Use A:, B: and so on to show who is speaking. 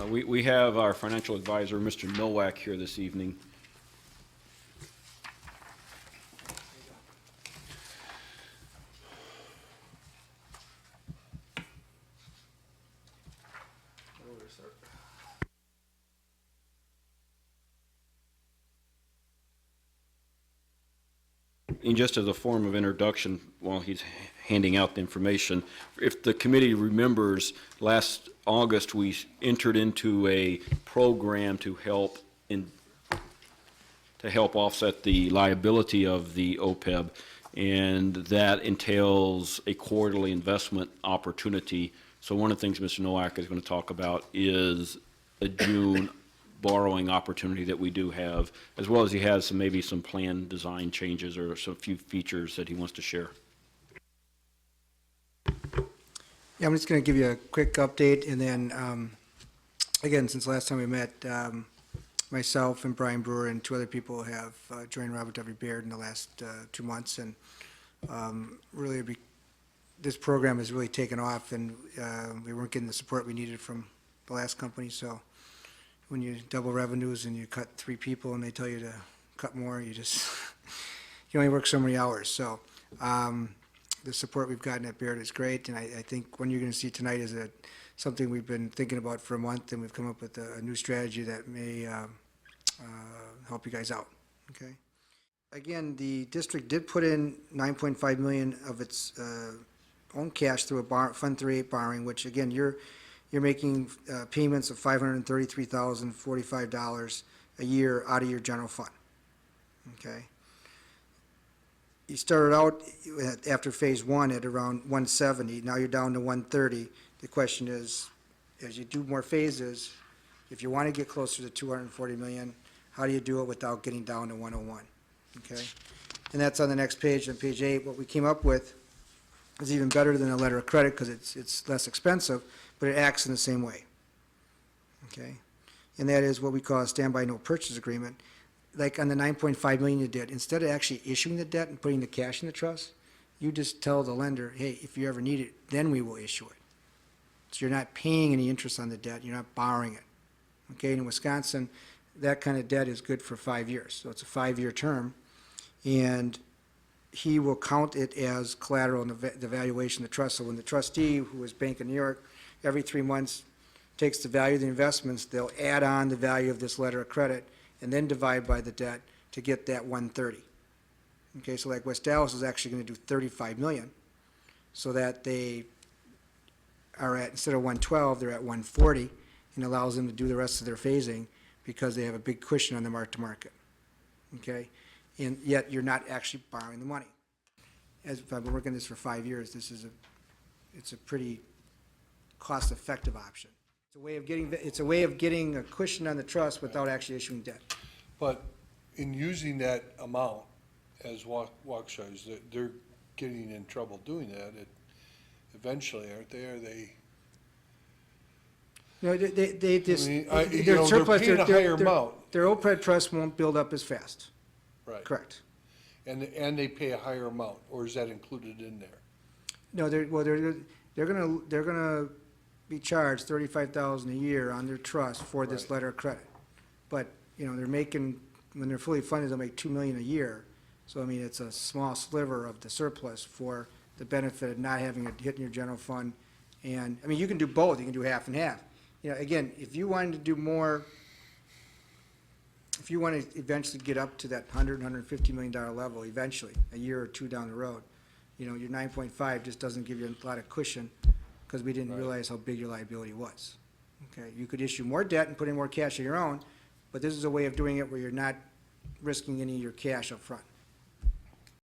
A: We have our financial advisor, Mr. Noack, here this evening. And just as a form of introduction, while he's handing out the information, if the committee remembers, last August, we entered into a program to help offset the liability of the OPEB, and that entails a quarterly investment opportunity. So one of the things Mr. Noack is going to talk about is a June borrowing opportunity that we do have, as well as he has maybe some plan design changes or some few features that he wants to share.
B: Yeah, I'm just going to give you a quick update, and then, again, since last time we met, myself and Brian Brewer and two other people have joined Robert W. Baird in the last 2 months, and really this program has really taken off, and we weren't getting the support we needed from the last company, so when you double revenues and you cut 3 people and they tell you to cut more, you only work so many hours. So the support we've gotten at Baird is great, and I think what you're going to see tonight is something we've been thinking about for a month, and we've come up with a new strategy that may help you guys out. Okay. Again, the district did put in $9.5 million of its own cash through a Fund 38 borrowing, which again you're making payments of $533,045 a year out of your general fund. Okay. You started out after phase 1 at around 170. Now you're down to 130. The question is, as you do more phases, if you want to get closer to 240 million, how do you do it without getting down to 101? Okay. And that's on the next page, on page 8. What we came up with is even better than a letter of credit because it's less expensive, but it acts in the same way. Okay. And that is what we call a standby note purchase agreement. Like on the $9.5 million you did, instead of actually issuing the debt and putting the cash in the trust, you just tell the lender, hey, if you ever need it, then we will issue it. So you're not paying any interest on the debt, you're not borrowing it. Okay, in Wisconsin, that kind of debt is good for 5 years. So it's a 5-year term, and he will count it as collateral in the valuation of the trust. So when the trustee, who is Bank of New York, every 3 months takes the value of the investments, they'll add on the value of this letter of credit and then divide by the debt to get that 130. Okay, so like West Dallas is actually going to do 35 million, so that they are at, instead of 112, they're at 140, and allows them to do the rest of their phasing because they have a big cushion on the mark-to-market. Okay, and yet you're not actually borrowing the money. As if I've been working this for 5 years, it's a pretty cost-effective option. It's a way of getting a cushion on the trust without actually issuing debt.
C: But in using that amount as Waukesha's, they're getting in trouble doing that. Eventually, aren't they? Are they?
B: No, they just,
C: I mean,
B: their surplus,
C: they're paying a higher amount.
B: Their OPEB trust won't build up as fast.
C: Right.
B: Correct.
C: And they pay a higher amount, or is that included in there?
B: No, they're gonna be charged $35,000 a year on their trust for this letter of credit. But, they're making, when they're fully funded, they'll make $2 million a year. So, I mean, it's a small sliver of the surplus for the benefit of not having it hit in your general fund. And, I mean, you can do both. You can do half and half. Again, if you wanted to do more, if you want to eventually get up to that $150 million level, eventually, a year or 2 down the road, your 9.5 just doesn't give you a lot of cushion, because we didn't realize how big your liability was. Okay, you could issue more debt and put in more cash of your own, but this is a way of doing it where you're not risking any of your cash up front.